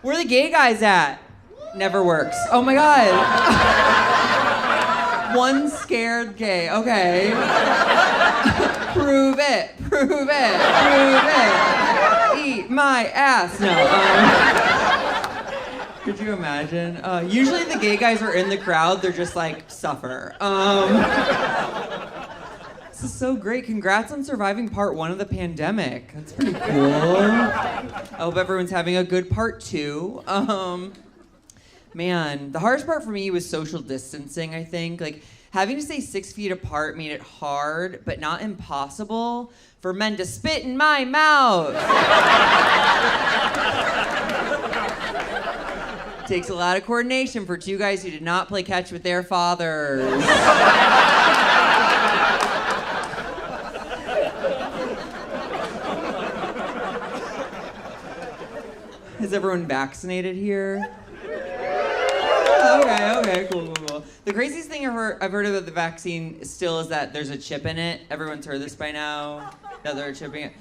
Where are the gay guys at? Never works. Oh my God. One scared gay. Okay. Prove it. Prove it. Prove it. Eat my ass. No. Could you imagine? Usually the gay guys are in the crowd. They're just like, suffer. This is so great. Congrats on surviving part 1 of the pandemic. That's pretty cool. I hope everyone's having a good part 2. Man, the hardest part for me was social distancing, I think. Like, having to stay 6 feet apart made it hard, but not impossible, for men to spit in my mouth. Takes a lot of coordination for 2 guys who did not play catch with their fathers. Is everyone vaccinated here? Okay, cool. The craziest thing I've heard about the vaccine still is that there's a chip in it. Everyone's heard this by now, that they're chipping it.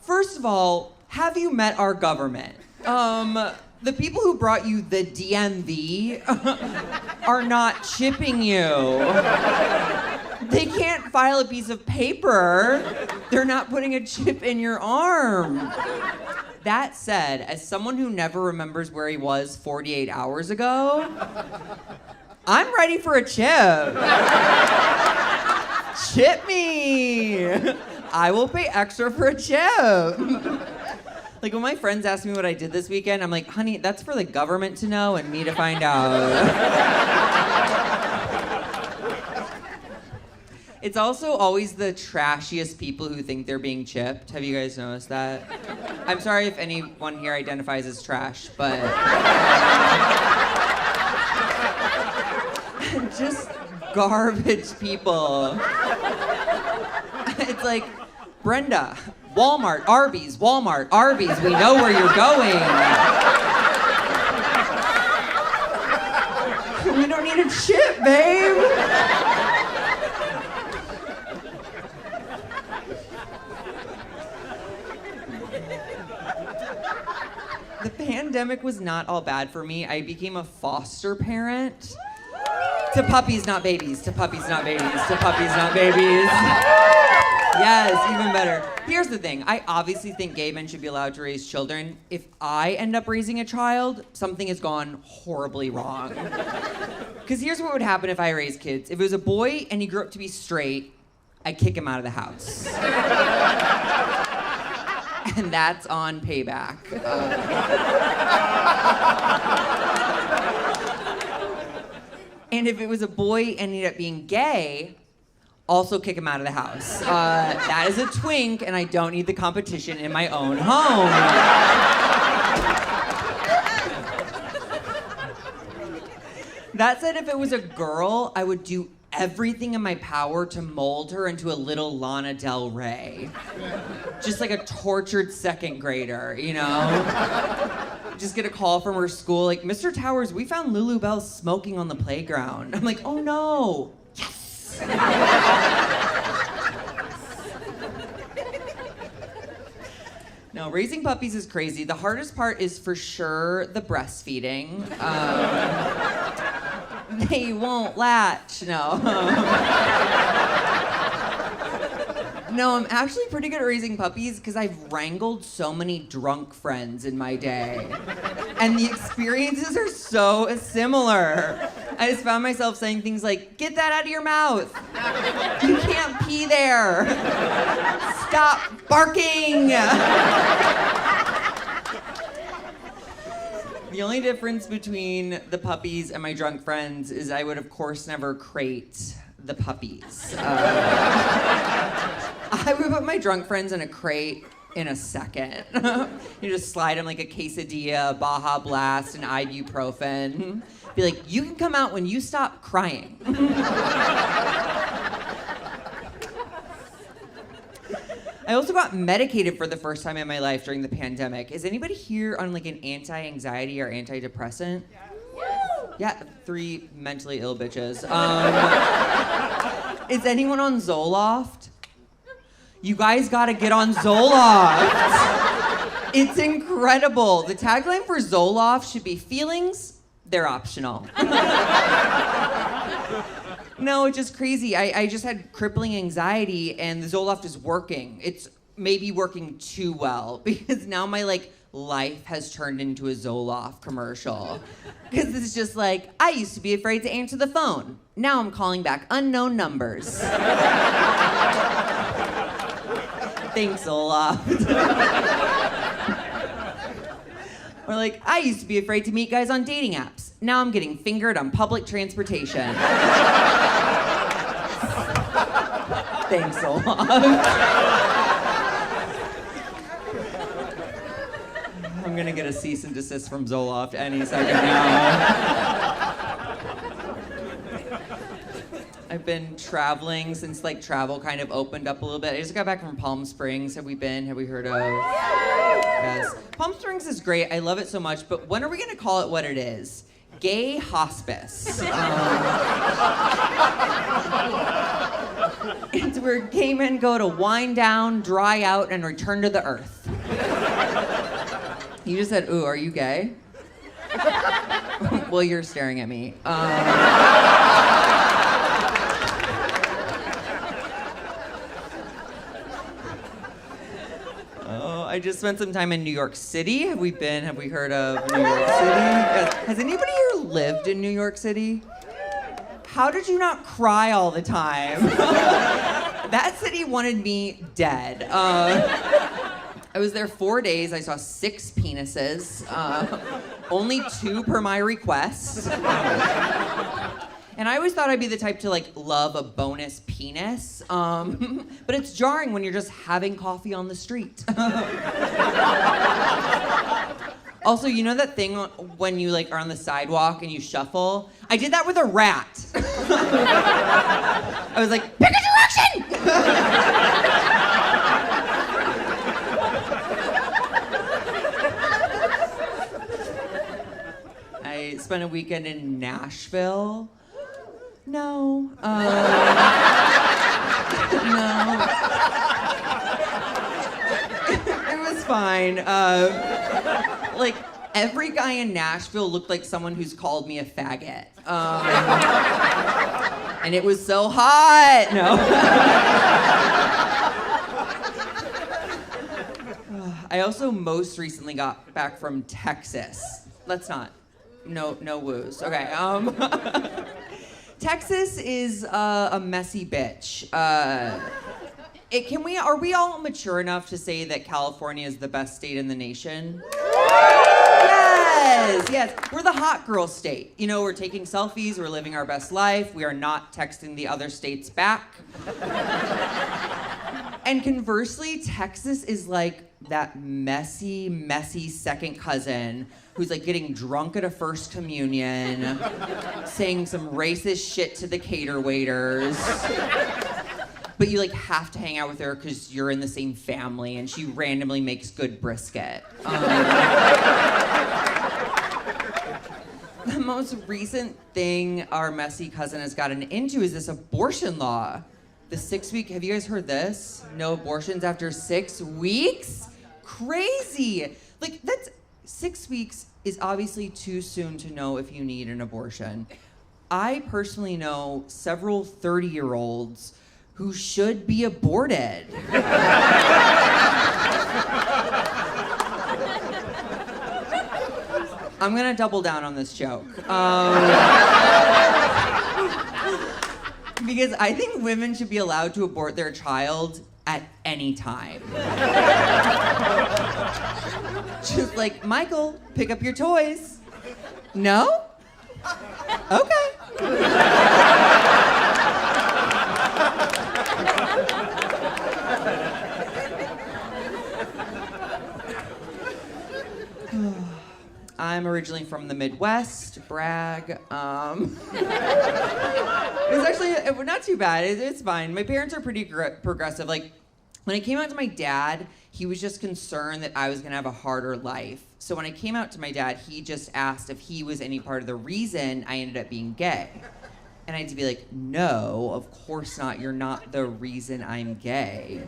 First of all, have you met our government? The people who brought you the DMV are not chipping you. They can't file a piece of paper. They're not putting a chip in your arm. That said, as someone who never remembers where he was 48 hours ago, I'm ready for a chip. Chip me. I will pay extra for a chip. Like, when my friends ask me what I did this weekend, I'm like, honey, that's for the government to know and me to find out. It's also always the trashiest people who think they're being chipped. Have you guys noticed that? I'm sorry if anyone here identifies as trash, but... just garbage people. It's like, Brenda, Walmart, Arby's, Walmart, Arby's, we know where you're going. We don't need a chip, babe. The pandemic was not all bad for me. I became a foster parent. To puppies, not babies. To puppies, not babies. To puppies, not babies. Yes, even better. Here's the thing. I obviously think gay men should be allowed to raise children. If I end up raising a child, something has gone horribly wrong. Because here's what would happen if I raised kids. If it was a boy and he grew up to be straight, I'd kick him out of the house. And that's on payback. And if it was a boy and ended up being gay, also kick him out of the house. That is a twink, and I don't need the competition in my own home. That said, if it was a girl, I would do everything in my power to mold her into a little Lana Del Rey. Just like a tortured second grader, you know? Just get a call from her school, like, Mr. Towers, we found Lulu Bell smoking on the playground. I'm like, oh no, yes! No, raising puppies is crazy. The hardest part is for sure the breastfeeding. They won't latch, no. No, I'm actually pretty good at raising puppies because I've wrangled so many drunk friends in my day. And the experiences are so similar. I just found myself saying things like, get that out of your mouth. You can't pee there. Stop barking. The only difference between the puppies and my drunk friends is I would, of course, never crate the puppies. I would put my drunk friends in a crate in a second. You just slide them like a quesadilla, Baja Blast, and ibuprofen. Be like, you can come out when you stop crying. I also got medicated for the first time in my life during the pandemic. Is anybody here on like an anti-anxiety or antidepressant? Yeah, 3 mentally ill bitches. Is anyone on Zoloft? You guys gotta get on Zoloft. It's incredible. The tagline for Zoloft should be feelings, they're optional. No, it's just crazy. I just had crippling anxiety and the Zoloft is working. It's maybe working too well because now my life has turned into a Zoloft commercial. Because it's just like, I used to be afraid to answer the phone. Now I'm calling back unknown numbers. Thanks, Zoloft. Or I used to be afraid to meet guys on dating apps. Now I'm getting fingered on public transportation. Thanks, Zoloft. I'm gonna get a cease and desist from Zoloft any second now. I've been traveling since travel kind of opened up a little bit. I just got back from Palm Springs. Have we been? Have we heard of? Yes. Palm Springs is great. I love it so much. But when are we gonna call it what it is? Gay hospice. It's where gay men go to wind down, dry out, and return to the earth. You just said, ooh, are you gay? Well, you're staring at me. I just spent some time in New York City. Have we heard of New York City? Has anybody here lived in New York City? How did you not cry all the time? That city wanted me dead. I was there 4 days. I saw 6 penises. Only 2 per my request. And I always thought I'd be the type to love a bonus penis. But it's jarring when you're just having coffee on the street. Also, you know that thing when you are on the sidewalk and you shuffle? I did that with a rat. I was like, pick a direction! I spent a weekend in Nashville. No. No. It was fine. Every guy in Nashville looked like someone who's called me a faggot. And it was so hot. No. I also most recently got back from Texas. Let's not. No woos. Okay. Texas is a messy bitch. Are we all mature enough to say that California is the best state in the nation? Yes. We're the hot girl state. We're taking selfies, we're living our best life, we are not texting the other states back. And conversely, Texas is that messy second cousin who's getting drunk at a first communion, saying some racist shit to the cater waiters. But you have to hang out with her because you're in the same family and she randomly makes good brisket. The most recent thing our messy cousin has gotten into is this abortion law. The 6-week, have you guys heard this? No abortions after 6 weeks? Crazy. 6 weeks is obviously too soon to know if you need an abortion. I personally know several 30-year-olds who should be aborted. I'm gonna double down on this joke. Because I think women should be allowed to abort their child at any time. Just Michael, pick up your toys. No? Okay. I'm originally from the Midwest, brag. It was actually not too bad. It's fine. My parents are pretty progressive. When I came out to my dad, he was just concerned that I was gonna have a harder life. So when I came out to my dad, he just asked if he was any part of the reason I ended up being gay. And I had to be no, of course not. You're not the reason I'm gay.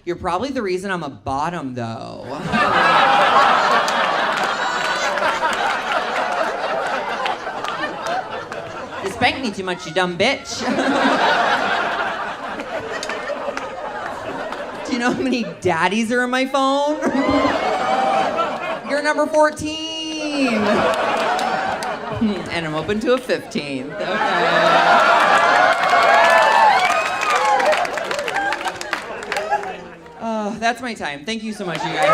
You're probably the reason I'm a bottom, though. You spanked me too much, you dumb bitch. Do you know how many daddies are in my phone? You're number 14. And I'm open to a 15th. Okay. Oh, that's my time. Thank you so much, you guys.